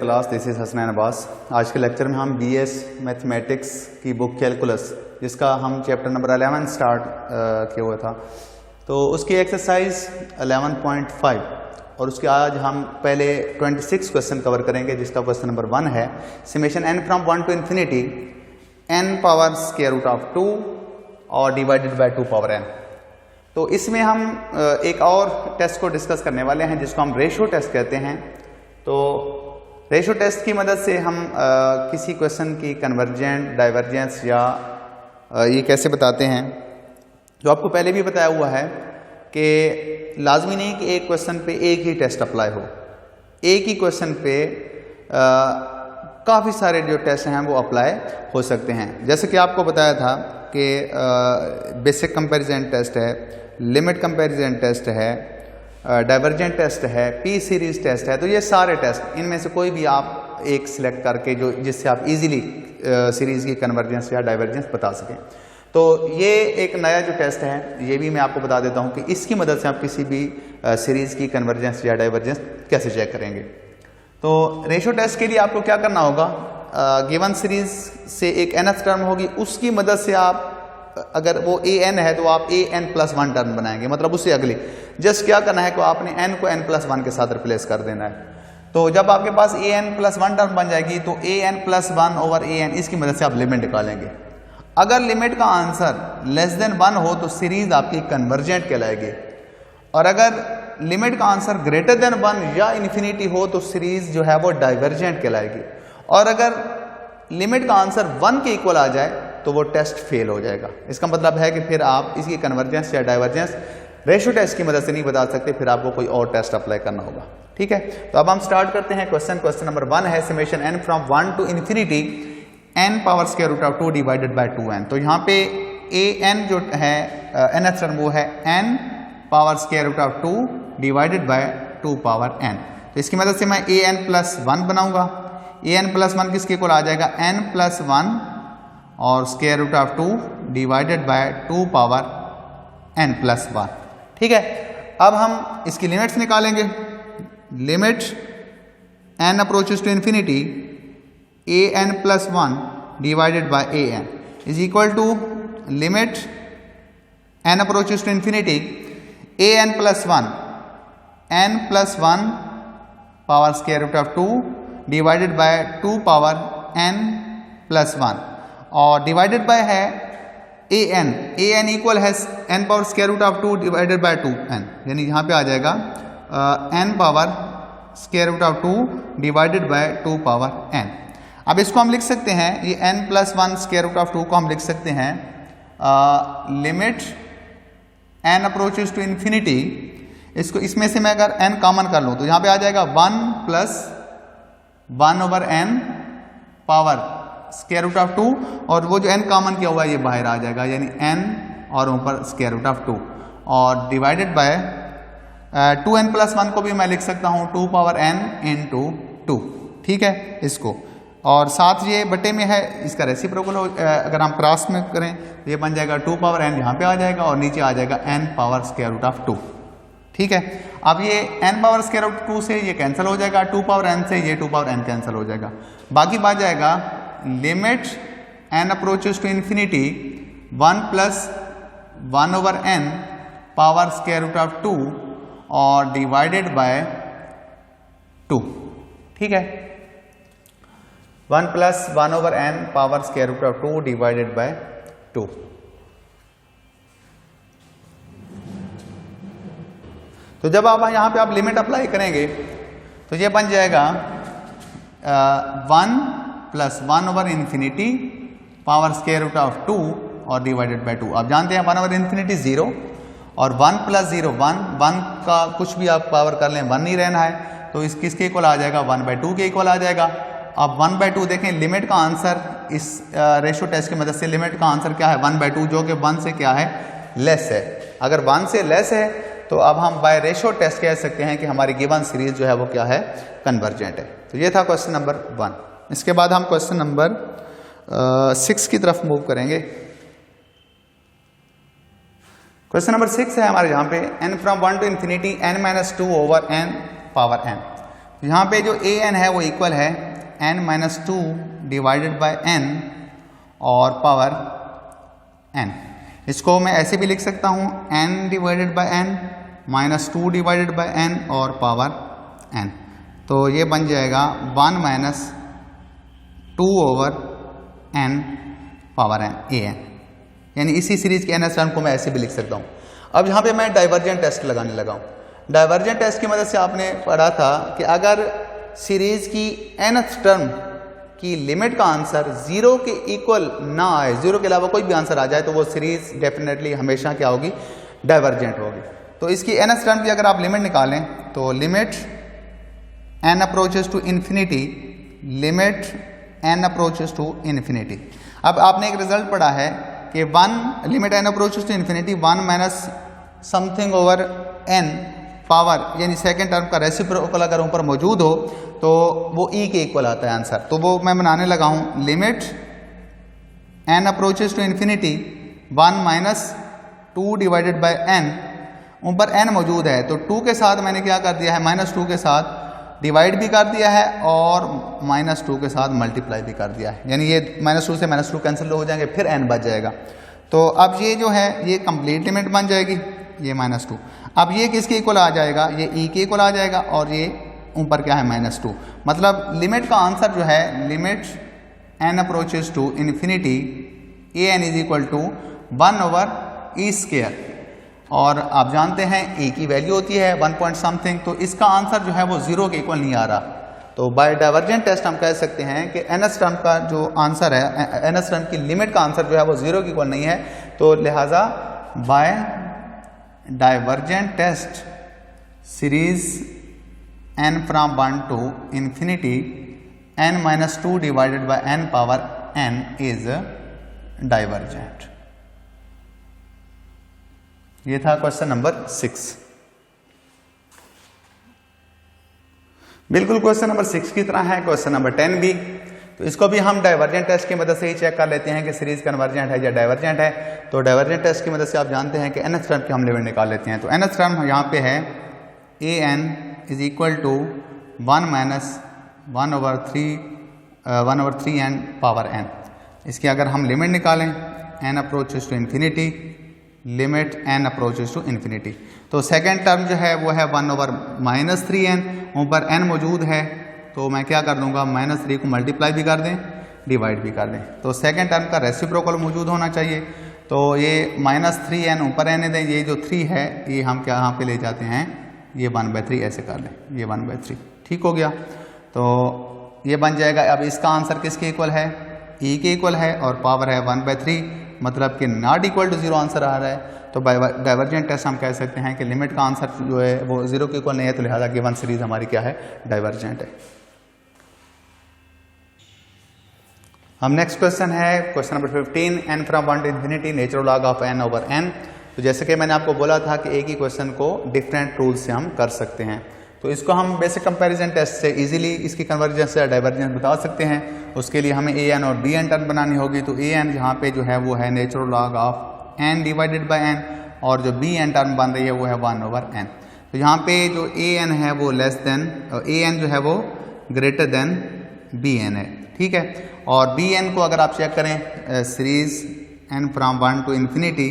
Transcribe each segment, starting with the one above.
Class this is Hasnain Abbas. आज के lecture में हम बीएस मैथमेटिक्स की बुक कैलकुलस, जिसका हम चैप्टर नंबर 11 स्टार्ट किया हुआ था, तो उसकी एक्सरसाइज 11.5 और उसके आज हम पहले 26 क्वेश्चन कवर करेंगे, जिसका क्वेश्चन नंबर 1 है summation n from 1 to infinity n power square root of 2 और डिवाइडेड बाय 2 पावर n। तो इसमें हम एक और टेस्ट को डिस्कस करने वाले हैं, जिसको हम रेशो टेस्ट कहते हैं। तो रेशो टेस्ट की मदद से हम किसी क्वेश्चन की कन्वर्जेंट, डाइवर्जेंस या ये कैसे बताते हैं, जो आपको पहले भी बताया हुआ है कि लाजमी नहीं कि एक क्वेश्चन पे एक ही टेस्ट अप्लाई हो। एक ही क्वेश्चन पे काफ़ी सारे जो टेस्ट हैं वो अप्लाई हो सकते हैं। जैसे कि आपको बताया था कि बेसिक कंपैरिजन टेस्ट है, लिमिट कंपैरिजन टेस्ट है, डाइवर्जेंट टेस्ट है, पी सीरीज टेस्ट है। तो ये सारे टेस्ट, इनमें से कोई भी आप एक सिलेक्ट करके जो जिससे आप इजीली सीरीज की कन्वर्जेंस या डाइवर्जेंस बता सकें। तो ये एक नया जो टेस्ट है, ये भी मैं आपको बता देता हूँ कि इसकी मदद से आप किसी भी सीरीज की कन्वर्जेंस या डाइवर्जेंस कैसे चेक करेंगे। तो रेशो टेस्ट के लिए आपको क्या करना होगा, गिवन सीरीज से एक nth टर्म होगी, उसकी मदद से आप अगर वो an है तो आप an+1 टर्म बनाएंगे, मतलब उससे अगली जस्ट क्या करना है कि आपने n को n+1 के साथ रिप्लेस कर देना है। तो जब आपके पास an+1 टर्म बन जाएगी तो an+1 ओवर an, इसकी मदद से आप लिमिट निकालेंगे। अगर लिमिट का आंसर लेस देन 1 हो तो सीरीज आपकी कन्वर्जेंट कहलाएगी, और अगर लिमिट का आंसर ग्रेटर देन 1 या इन्फिनिटी हो तो सीरीज जो है वो डाइवर्जेंट कहलाएगी। और अगर लिमिट का आंसर 1 के इक्वल आ जाए तो वो टेस्ट फेल हो जाएगा। इसका मतलब है कि फिर आप इसकी कन्वर्जेंस या डाइवर्जेंस रेशो टेस्ट की मदद से नहीं बता सकते, फिर आपको कोई और टेस्ट अप्लाई करना होगा। ठीक है, तो अब हम स्टार्ट करते हैं क्वेश्चन नंबर 1 है summation n from 1 to infinity n power square root of 2 divided by 2n। तो यहाँ पे an जो है nth टर्म वो है n power square root of 2 divided by 2 power n। तो इसकी मदद से मैं an+1 बनाऊंगा। an+1 किसके इक्वल आ जाएगा, n+1 और square root of 2 divided by 2 power n+1। ठीक है, अब हम इसकी लिमिट्स निकालेंगे। Limit n approaches to infinity an+1 divided by an is equal to limit n approaches to infinity an+1 n+1 power square root of 2 divided by 2 power n+1 और divided by है an equal है n power square root of 2 divided by 2n, यानी यहाँ पे आ जाएगा n power square root of 2 divided by 2 power n। अब इसको हम लिख सकते हैं, ये n+1 स्क्वायर रूट ऑफ 2 को हम लिख सकते हैं limit n approaches to infinity. इसको इसमें से मैं अगर n कॉमन कर लूँ तो यहाँ पे आ जाएगा 1+1 over n power square root of 2, और वो जो n कॉमन किया हुआ है ये बाहर आ जाएगा, यानी n और ऊपर स्क्वायर रूट ऑफ 2 और डिवाइडेड बाय 2n+1 को भी मैं लिख सकता हूँ 2 पावर n इंटू 2। ठीक है, इसको और साथ ये बटे में है, इसका रेसिप्रोकल हो, अगर हम क्रॉस में करें तो ये बन जाएगा 2 पावर n यहाँ पे आ जाएगा और नीचे आ जाएगा n power square root of 2। ठीक है, अब ये n पावर स्क्वायर रूट 2 से ये कैंसिल हो जाएगा, 2 पावर n से ये 2 पावर n कैंसिल हो जाएगा, बाकी बच जाएगा limit n approaches to infinity 1+1 over n power square root of 2 और डिवाइडेड बाय 2। ठीक है, 1+1 over n power square root of 2 divided by 2। तो जब आप यहाँ पे आप लिमिट अप्लाई करेंगे तो ये बन जाएगा 1+1 over infinity power square root of 2 और डिवाइडेड बाय 2। आप जानते हैं 1 ओवर इन्फिनिटी 0 और 1+0 1 का कुछ भी आप पावर कर लें 1 नहीं रहना है, तो इस किसके इक्वल आ जाएगा, 1/2 के इक्वल आ जाएगा। अब 1/2 देखें, लिमिट का आंसर इस रेशो टेस्ट की मदद से लिमिट का आंसर क्या है, 1/2, जो कि 1 से क्या है, लेस है। अगर 1 से लेस है तो अब हम बाय रेशो टेस्ट कह सकते हैं कि हमारी गिवन सीरीज जो है वो क्या है, कन्वर्जेंट है। तो ये था क्वेश्चन नंबर 1। इसके बाद हम क्वेश्चन नंबर 6 की तरफ मूव करेंगे। क्वेश्चन नंबर 6 है हमारे यहाँ पे n from 1 to infinity n-2 over n power n। यहाँ पे जो ए एन है वो इक्वल है n minus 2 divided by n और पावर n। इसको मैं ऐसे भी लिख सकता हूँ n divided by n minus 2 divided by n और पावर n। तो ये बन जाएगा 1 minus 2 over n power n A N, यानी इसी सीरीज के nth टर्म को मैं ऐसे भी लिख सकता हूँ। अब यहाँ पे मैं डाइवर्जेंट टेस्ट लगाने लगा हूँ। डाइवर्जेंट टेस्ट की मदद से आपने पढ़ा था कि अगर सीरीज की nth टर्म की लिमिट का आंसर 0 के इक्वल ना आए, 0 के अलावा कोई भी आंसर आ जाए, तो वो सीरीज डेफिनेटली हमेशा क्या होगी, डाइवर्जेंट होगी। तो इसकी nth टर्म की अगर आप लिमिट निकालें तो limit n approaches to infinity, limit n approaches to infinity. अब आपने एक रिजल्ट पढ़ा है कि 1 limit n approaches to infinity 1 minus something over n power, यानी सेकेंड टर्म का रेसिप्रोकल अगर ऊपर मौजूद हो तो वो e के इक्वल आता है आंसर। तो वो मैं बनाने लगा हूँ limit n approaches to infinity 1 minus 2 divided by n, ऊपर n मौजूद है तो 2 के साथ मैंने क्या कर दिया है, माइनस 2 के साथ डिवाइड भी कर दिया है और माइनस 2 के साथ मल्टीप्लाई भी कर दिया है, यानी ये माइनस 2 से माइनस 2 कैंसिल हो जाएंगे, फिर n बच जाएगा। तो अब ये जो है ये कंप्लीट लिमिट बन जाएगी, ये माइनस 2। अब ये किसके इक्वल आ जाएगा, ये e के इक्वल आ जाएगा और ये ऊपर क्या है माइनस 2। मतलब लिमिट का आंसर जो है limit n approaches to infinity a N is equal to 1 over e square, और आप जानते हैं e की वैल्यू होती है 1 पॉइंट समथिंग, तो इसका आंसर जो है वो 0 के इक्वल नहीं आ रहा। तो बाय डाइवर्जेंट टेस्ट हम कह सकते हैं कि nth टर्म का जो आंसर है, nth टर्म की लिमिट का आंसर जो है वो 0 के इक्वल नहीं है। तो लिहाजा by divergent test series n from 1 to infinity n minus 2 divided by n power n is divergent. ये था क्वेश्चन नंबर 6। बिल्कुल क्वेश्चन नंबर 6 की तरह है क्वेश्चन नंबर 10 भी। तो इसको भी हम डाइवर्जेंट टेस्ट की मदद से ही चेक कर लेते हैं कि सीरीज कन्वर्जेंट है या डाइवर्जेंट है। तो डाइवर्जेंट टेस्ट की मदद से आप जानते हैं कि nth टर्म की हम लिमिट निकाल लेते हैं। तो nth टर्म यहाँ पे है A N is equal to 1 minus 1 over 3 n power n। इसकी अगर हम लिमिट निकालें n approaches to infinity, limit n approaches to infinity, तो सेकेंड टर्म जो है वो है 1 ओवर माइनस 3n, ऊपर n मौजूद है तो मैं क्या कर दूंगा, माइनस 3 को मल्टीप्लाई भी कर दें, डिवाइड भी कर दें। तो सेकेंड टर्म का रेसिप्रोकल मौजूद होना चाहिए। तो ये माइनस 3n ऊपर रहने दें, ये जो 3 है ये हम क्या यहाँ पे ले जाते हैं, ये 1/3 ऐसे कर लें, ये 1/3 ठीक हो गया। तो ये बन जाएगा। अब इसका आंसर किसके इक्वल है, e के इक्वल है और पावर है 1/3, मतलब कि नॉट इक्वल टू 0 आंसर आ रहा है। तो बाय डाइवर्जेंट टेस्ट हम कह सकते हैं कि लिमिट का आंसर जो है वो 0 के इक्वल नहीं है, तो लिहाजा गिवन सीरीज हमारी क्या है, डाइवर्जेंट है। हम नेक्स्ट क्वेश्चन है question number 15, n from 1 to infinity natural log of n over n। तो जैसे कि मैंने आपको बोला था कि एक ही क्वेश्चन को डिफरेंट रूल्स से हम कर सकते हैं। तो इसको हम बेसिक कंपैरिजन टेस्ट से इजीली इसकी कन्वर्जेंस या डाइवर्जेंस बता सकते हैं। उसके लिए हमें ए एन और बी एन टर्म बनानी होगी। तो ए एन यहाँ पे जो है वो है natural log of n divided by n, और जो बी एन टर्म बन रही है वो है 1 ओवर एन। तो यहाँ पे जो ए एन है वो लेस देन, ए एन जो है वो ग्रेटर देन बी एन है, ठीक है। और बी एन को अगर आप चेक करें series n from 1 to infinity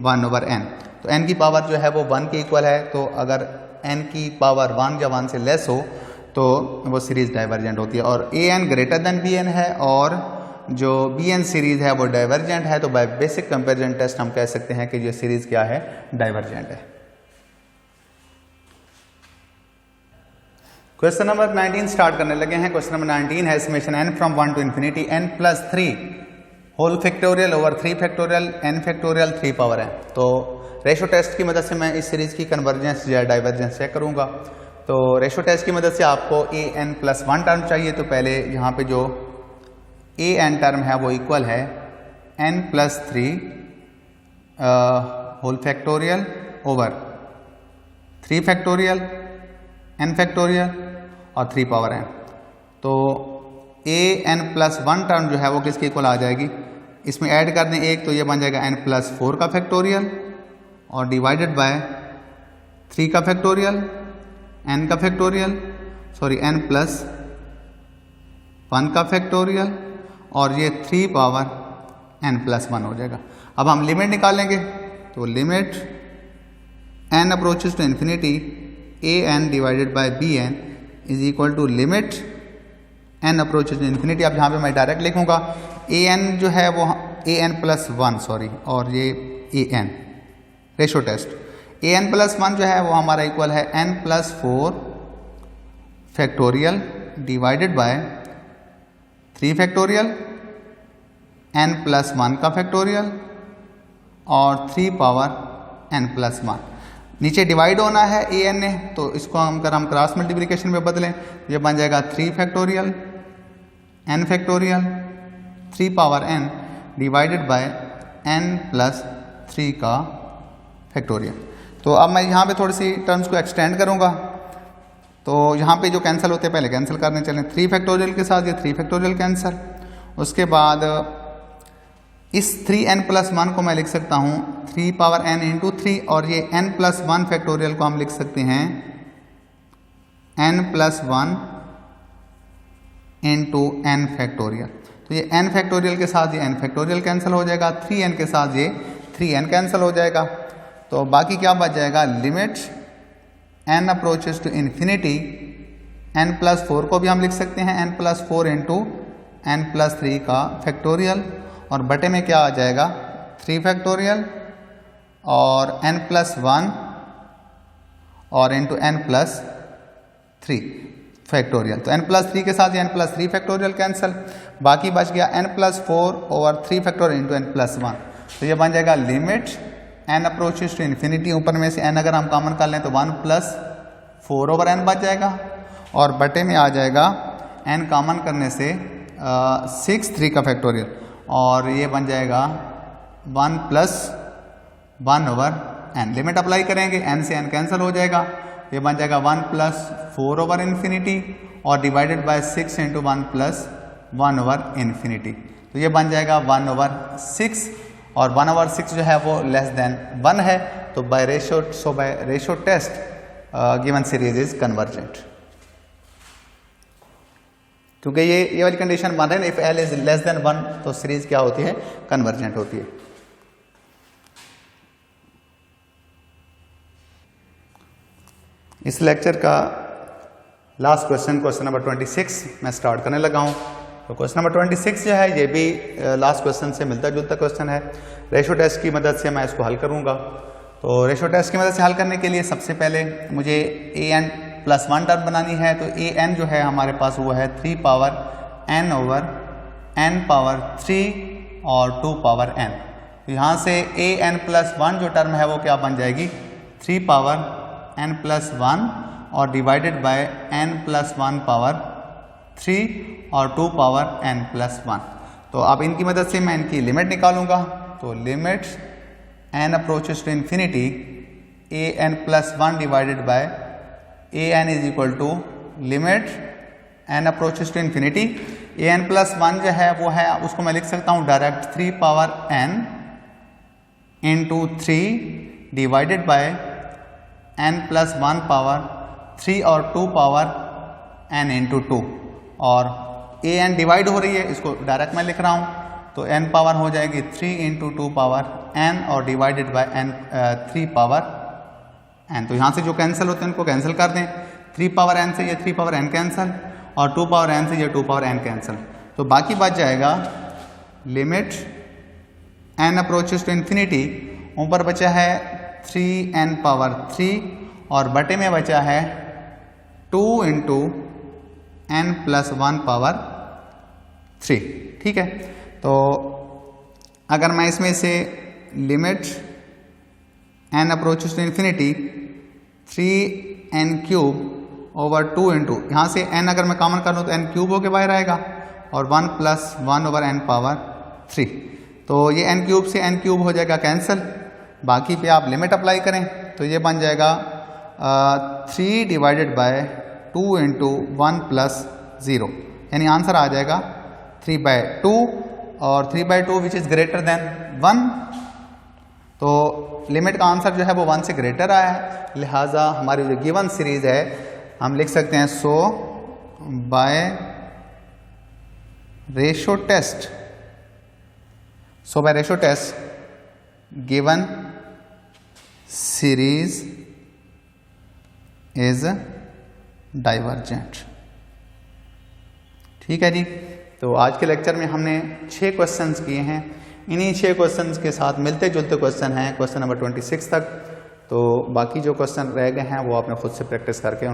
1 over n, तो एन की पावर जो है वो 1 के इक्वल है। तो अगर n की पावर 1 या 1 से लेस हो तो वो सीरीज डाइवर्जेंट होती है। और A N greater than B N है और जो बी एन सीरीज है वो डाइवर्जेंट है। तो बाय बेसिक कंपैरिजन टेस्ट हम कह सकते हैं कि ये सीरीज क्या है, डाइवर्जेंट है। क्वेश्चन नंबर 19 स्टार्ट करने लगे हैं। क्वेश्चन नंबर 19 है summation n from 1 to infinity n plus 3 whole factorial over 3 factorial n factorial 3 power n। तो रेशो टेस्ट की मदद से मैं इस सीरीज की कन्वर्जेंस या डाइवर्जेंस चेक करूंगा। तो रेशो टेस्ट की मदद से आपको ए एन प्लस 1 टर्म चाहिए। तो पहले यहाँ पे जो ए एन टर्म है वो इक्वल है n plus 3 whole factorial over 3 factorial n factorial और 3 पावर n। तो ए एन प्लस 1 टर्म जो है वो किसके इक्वल आ जाएगी, इसमें ऐड कर दें एक, तो ये बन जाएगा n प्लस 4 का फैक्टोरियल और डिवाइडेड बाय 3 का फैक्टोरियल n का फैक्टोरियल। n प्लस 1 का फैक्टोरियल और ये 3 पावर n प्लस 1 हो जाएगा। अब हम लिमिट निकालेंगे तो limit n approaches to infinity an divided by bn is equal to limit n approaches to infinity. अब यहाँ पे मैं डायरेक्ट लिखूंगा an जो है वो an प्लस 1 सॉरी, और ये an ratio test an plus 1 जो है वो हमारा इक्वल है n plus 4 factorial divided by 3 factorial n plus 1 का फैक्टोरियल और 3 पावर n प्लस 1। नीचे डिवाइड होना है an ने, तो इसको हम अगर हम क्रॉस मल्टीप्लिकेशन में बदलें ये बन जाएगा 3 factorial n factorial 3 power n divided by n plus 3 का फैक्टोरियल। तो अब मैं यहाँ पे थोड़ी सी टर्म्स को एक्सटेंड करूँगा, तो यहाँ पे जो कैंसिल होते हैं पहले कैंसिल करने चलें। 3 फैक्टोरियल के साथ ये 3 फैक्टोरियल कैंसिल, उसके बाद इस 3n प्लस 1 को मैं लिख सकता हूँ 3 पावर n इंटू 3, और ये n प्लस 1 फैक्टोरियल को हम लिख सकते हैं n plus 1 into n factorial. तो ये n फैक्टोरियल के साथ ये n फैक्टोरियल कैंसिल हो जाएगा, 3n के साथ ये 3n कैंसिल हो जाएगा। तो बाकी क्या बच जाएगा, limit n approaches to infinity n plus 4 को भी हम लिख सकते हैं n plus 4 into n plus 3 का फैक्टोरियल, और बटे में क्या आ जाएगा 3 फैक्टोरियल और n प्लस 1 और इंटू n प्लस 3 फैक्टोरियल। तो n प्लस 3 के साथ ये n प्लस 3 फैक्टोरियल कैंसिल, बाकी बच गया n plus 4 over 3 factorial into n plus 1। तो ये बन जाएगा limit n approaches to infinity, ऊपर में से n अगर हम कॉमन कर लें तो 1 प्लस 4 ओवर n बच जाएगा, और बटे में आ जाएगा n कॉमन करने से 6 3 का फैक्टोरियल, और ये बन जाएगा 1 plus 1 over n। Limit apply करेंगे n से n कैंसिल हो जाएगा, ये बन जाएगा 1 प्लस 4 ओवर इन्फिनिटी और divided bye 6 into 1 plus 1 over infinity. तो ये बन जाएगा 1 ओवर 6, और 1 ओवर 6 जो है वो लेस देन 1 है। तो by ratio test given series is convergent, क्योंकि ये वाली कंडीशन मान रहे हैं if L is less than 1 तो सीरीज क्या होती है, कन्वर्जेंट होती है। इस लेक्चर का लास्ट क्वेश्चन नंबर 26 मैं स्टार्ट करने लगा हूँ। तो क्वेश्चन नंबर 26 जो है ये भी लास्ट क्वेश्चन से मिलता जुलता क्वेश्चन है। रेशो टेस्ट की मदद से मैं इसको हल करूँगा। तो रेशो टेस्ट की मदद से हल करने के लिए सबसे पहले मुझे an प्लस 1 टर्म बनानी है। तो an जो है हमारे पास वो है 3 power n over n power 3 और 2 पावर n। तो यहाँ से an प्लस 1 जो टर्म है वो क्या बन जाएगी 3 पावर n प्लस 1 और divided by n plus 1 power 3 और 2 पावर n प्लस 1। तो अब इनकी मदद से मैं इनकी लिमिट निकालूंगा। तो limit n approaches to infinity an plus 1 divided by an is equal to limit n approaches to infinity an plus 1 जो है वो है उसको मैं लिख सकता हूँ direct 3 power n into 3 divided by n plus 1 power 3 और 2 पावर n इंटू 2, और an डिवाइड हो रही है इसको डायरेक्ट मैं लिख रहा हूँ। तो n पावर हो जाएगी 3 इंटू 2 पावर n और divided by n 3 power n। तो यहाँ से जो कैंसिल होते हैं उनको कैंसिल कर दें। 3 पावर n से ये 3 पावर n कैंसिल और 2 पावर n से ये 2 पावर n कैंसिल। तो बाकी बच जाएगा limit n approaches to infinity, ऊपर बचा है 3n पावर 3 और बटे में बचा है 2 इंटू n प्लस 1 पावर 3। ठीक है, तो अगर मैं इसमें से limit n approaches to infinity 3n cube over 2 into यहाँ से n अगर मैं कॉमन कर लूँ तो n क्यूब होके बाहर आएगा और 1 प्लस 1 ओवर n पावर 3। तो ये n क्यूब से n क्यूब हो जाएगा कैंसिल, बाकी पे आप लिमिट अप्लाई करें तो ये बन जाएगा 3 डिवाइडेड बाय 2 इंटू 1 प्लस 0, यानी आंसर आ जाएगा 3/2 और 3/2 विच इज़ ग्रेटर देन 1। तो लिमिट का आंसर जो है वो 1 से ग्रेटर आया है, लिहाजा हमारी जो गिवन सीरीज है हम लिख सकते हैं so by ratio test, so by ratio test given series is divergent। ठीक है जी। तो आज के लेक्चर में हमने 6 क्वेश्चंस किए हैं। इन्हीं 6 क्वेश्चंस के साथ मिलते जुलते क्वेश्चन हैं क्वेश्चन नंबर 26 तक। तो बाकी जो क्वेश्चन रह गए हैं वो आपने खुद से प्रैक्टिस करके